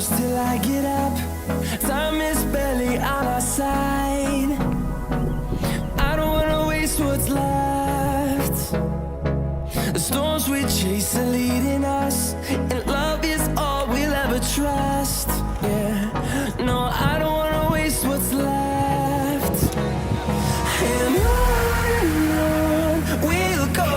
close till I get up. Time is barely on our side. I don't wanna waste what's left. The storms we chase are leading us, and love is all we'll ever trust. Yeah, no, I don't wanna waste what's left. And on we'll go,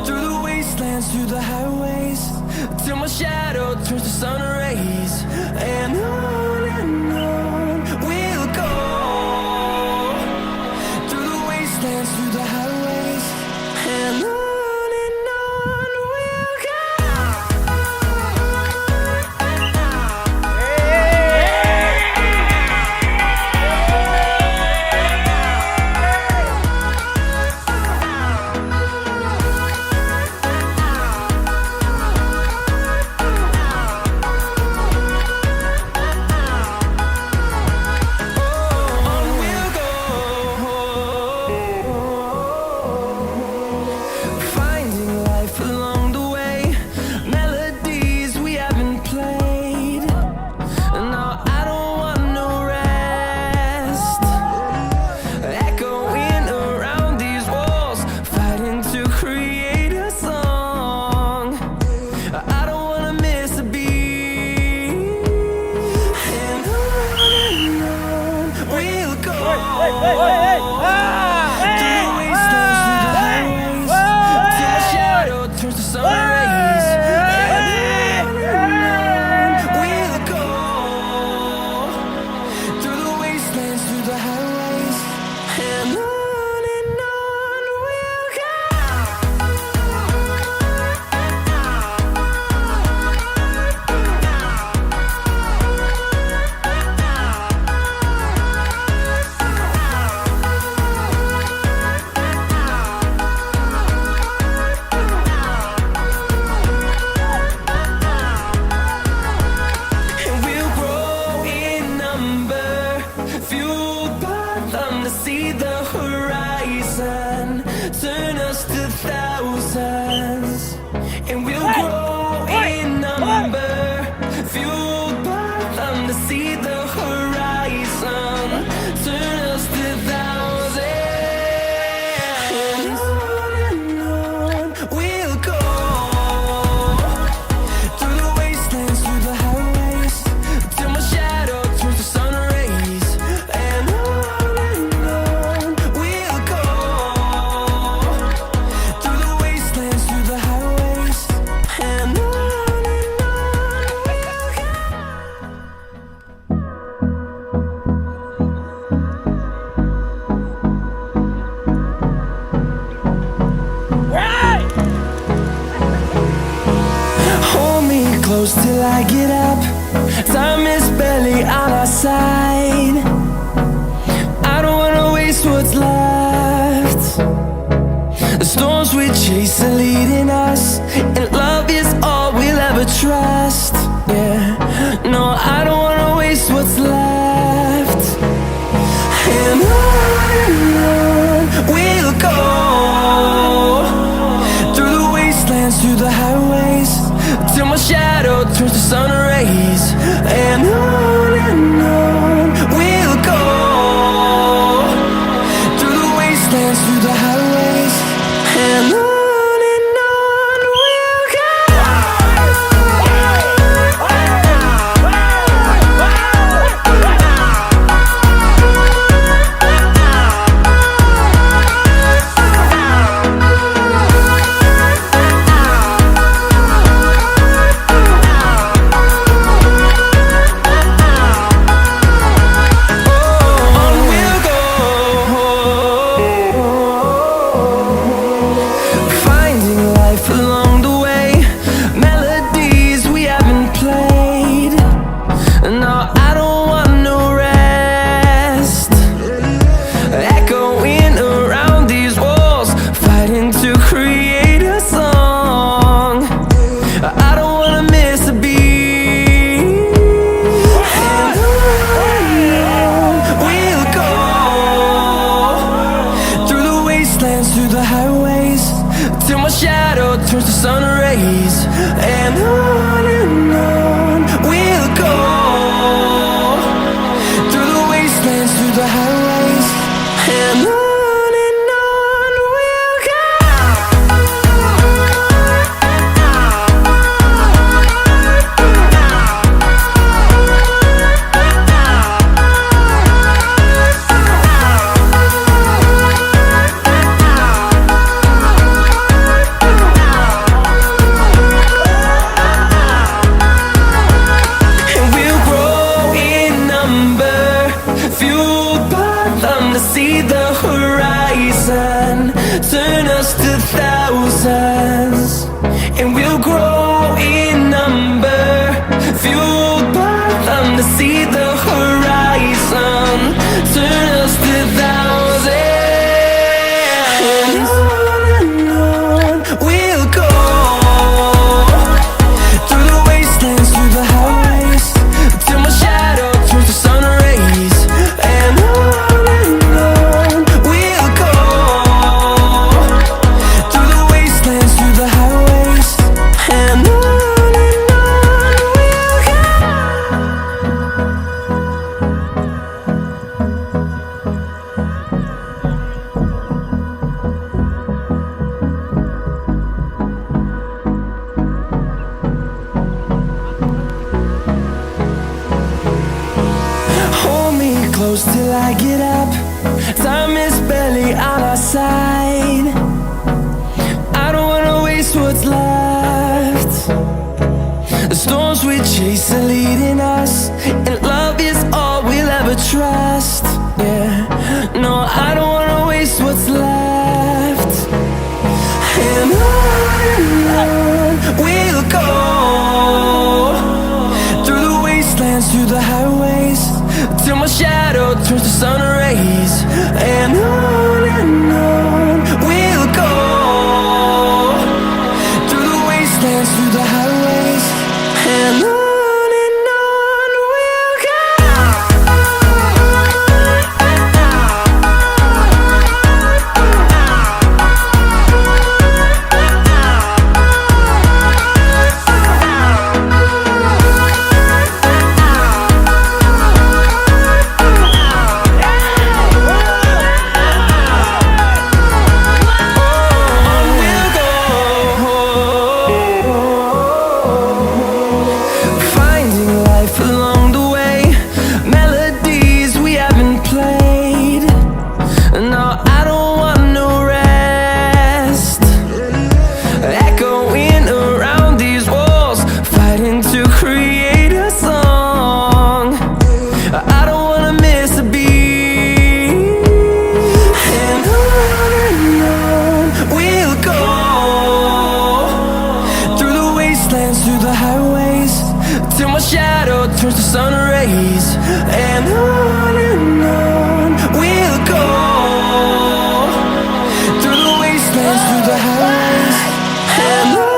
through the wastelands, through the highways, till my shadow turns to sun rays. And on we'll go, through the wastelands, through the highways, and on we'll go. Finding life along the way, melodies we haven't played. No, I don't want no rest. Echoing around these walls, fighting to create a song. I don't wanna miss a beat. And on we'll go. Through the wastelands, through the highways, till my shadow turns to sun rays. And on we'll go, through the wastelands, through the highways, and on we'll go. And we'll grow in number, fueled by them to see the horizon, turn us to thousands. And we'll grow in number, fueled by them to see the horizon, turn us to thousands. And on we'll go, through the wastelands, through the highways, till my shadow turns to sun rays. And on we'll go, through the wastelands, through the highways, and on we'll go. Hold me close till I get up. Time is barely on our side. I don't wanna waste what's left. The storms we chase are leading us, and love is all we'll ever trust. Yeah, no, I don't wanna waste what's left. And on we'll go, through the wastelands, through the highways, till my shadow turns to sun rays. And on we'll go, through the wastelands, through the highways, and on we'll go. through the highways, till my shadow turns to sun rays. And on we'll go, through the wastelands, through the highways. And on we'll go. See the horizon, turn us to thousands, and we'll grow in number, fueled by them to see the horizon, turn us to thousands, and on we'll go, through the wastelands, through the highways, till my shadow turns to sun rays. And close till I get up. Time is barely on our side. I don't wanna waste what's left. The storms we chase are leading us, and love is all we'll ever trust. Yeah, no, I don't wanna waste what's left. And on we'll go, through the wastelands, through the highways, till my shadow turns to sun rays. And on we'll go, through the wastelands, through the highways. And on we'll go. Through the highways, till my shadow turns to sun rays. And on we'll go, through the wastelands, through the highways. And on.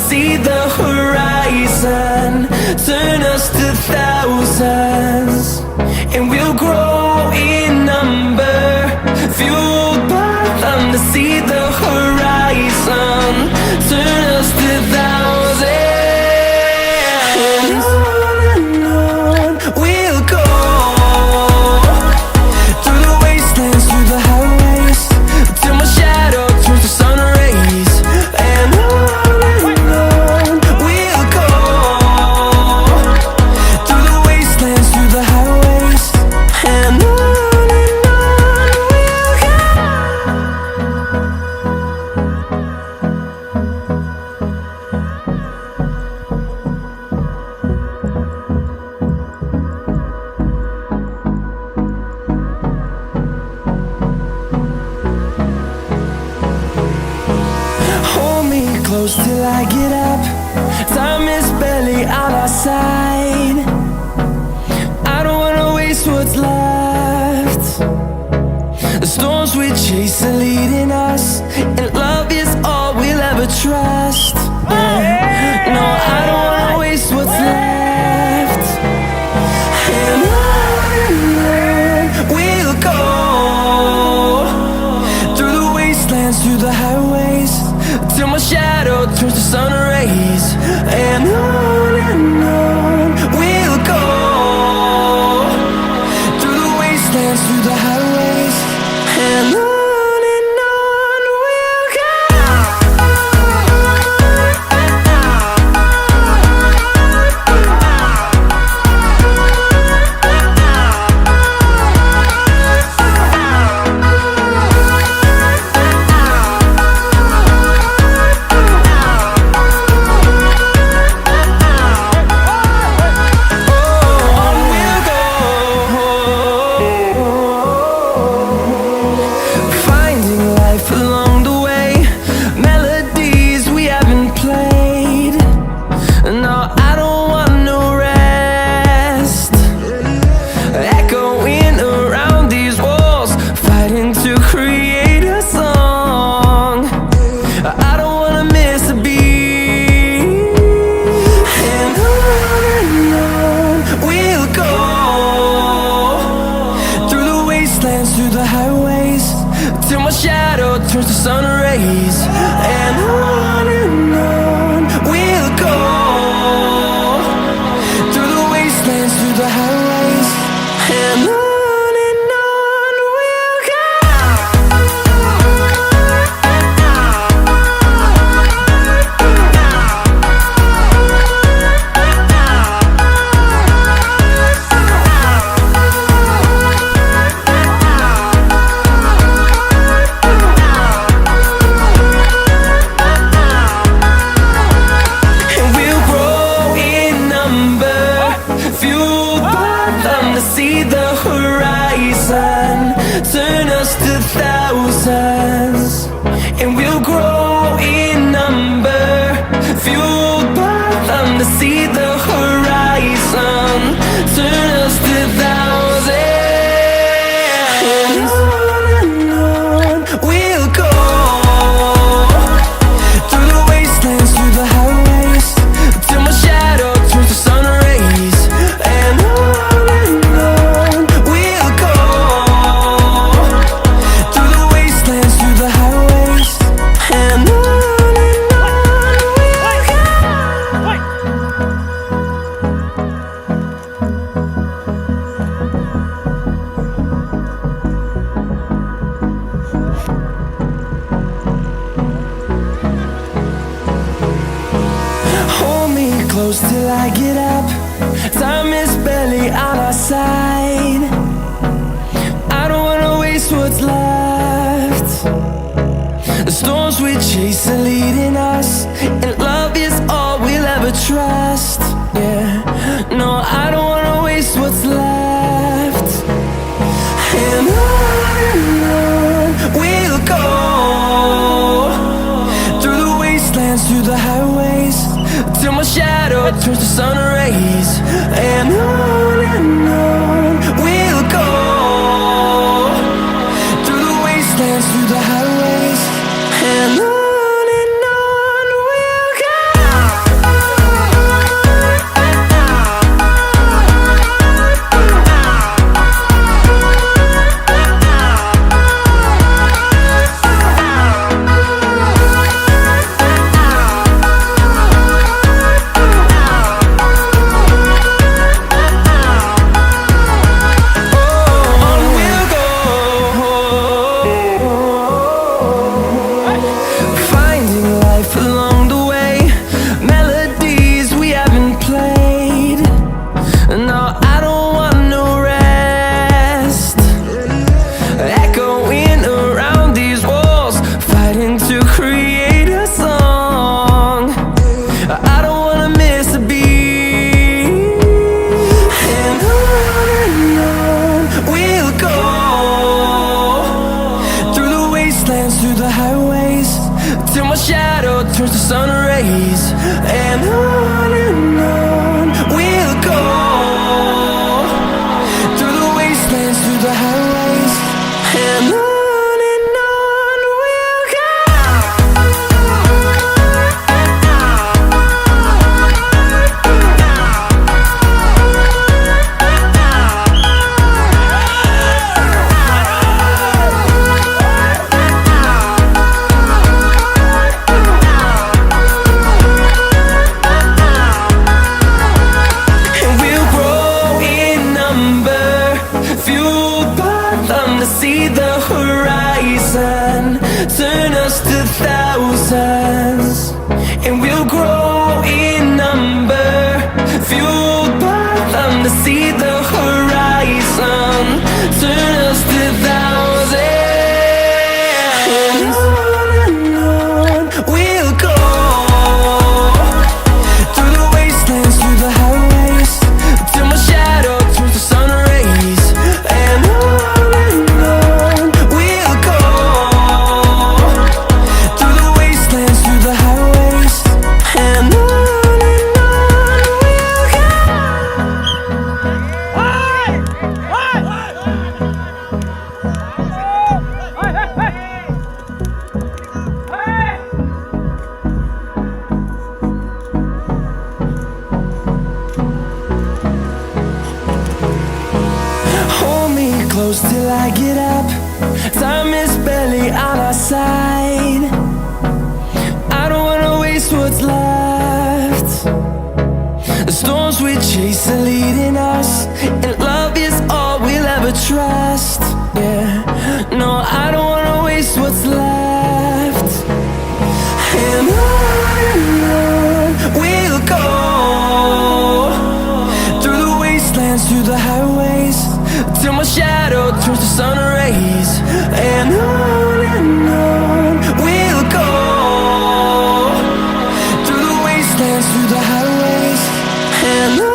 See the horizon, turn us to thousands, and we'll grow in number, fueled by them to see the horizon, turn us to thousands, and on we'll go, through the wastelands, through the highways, till my shadow turns to sun rays. And on close till I get up. Time is barely on our side. I don't wanna waste what's left. The storms we chase are leading us, and love is all we'll ever trust. Yeah. No, I don't wanna waste what's left. And on we'll go, through the wastelands, through the highways, till my shadow turns to sun rays. And on we'll go, through the wastelands, through the highways, and on we'll go. turns to sun rays, and on we'll go, through the wastelands, through the highways, and on we'll go. See the horizon, turn us to thousands, and we'll grow in number, fueled by them to see the horizon, turn us to thousands, and on we'll go, through the wastelands, through the highways, till my shadow turns to sun rays, and on till I get up. Time is barely on our side. I don't wanna waste what's left. The storms we chase are leading us, and love is all we'll ever trust. Yeah, no, I don't wanna waste what's left. And on we'll go, through the wastelands, through the highways, till my shadow turns to sun rays, and on we'll go, through the wastelands, through the highways, and on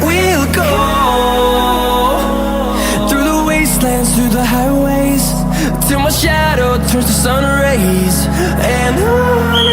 we'll go. Through the highways, till my shadow turns to sun rays, and on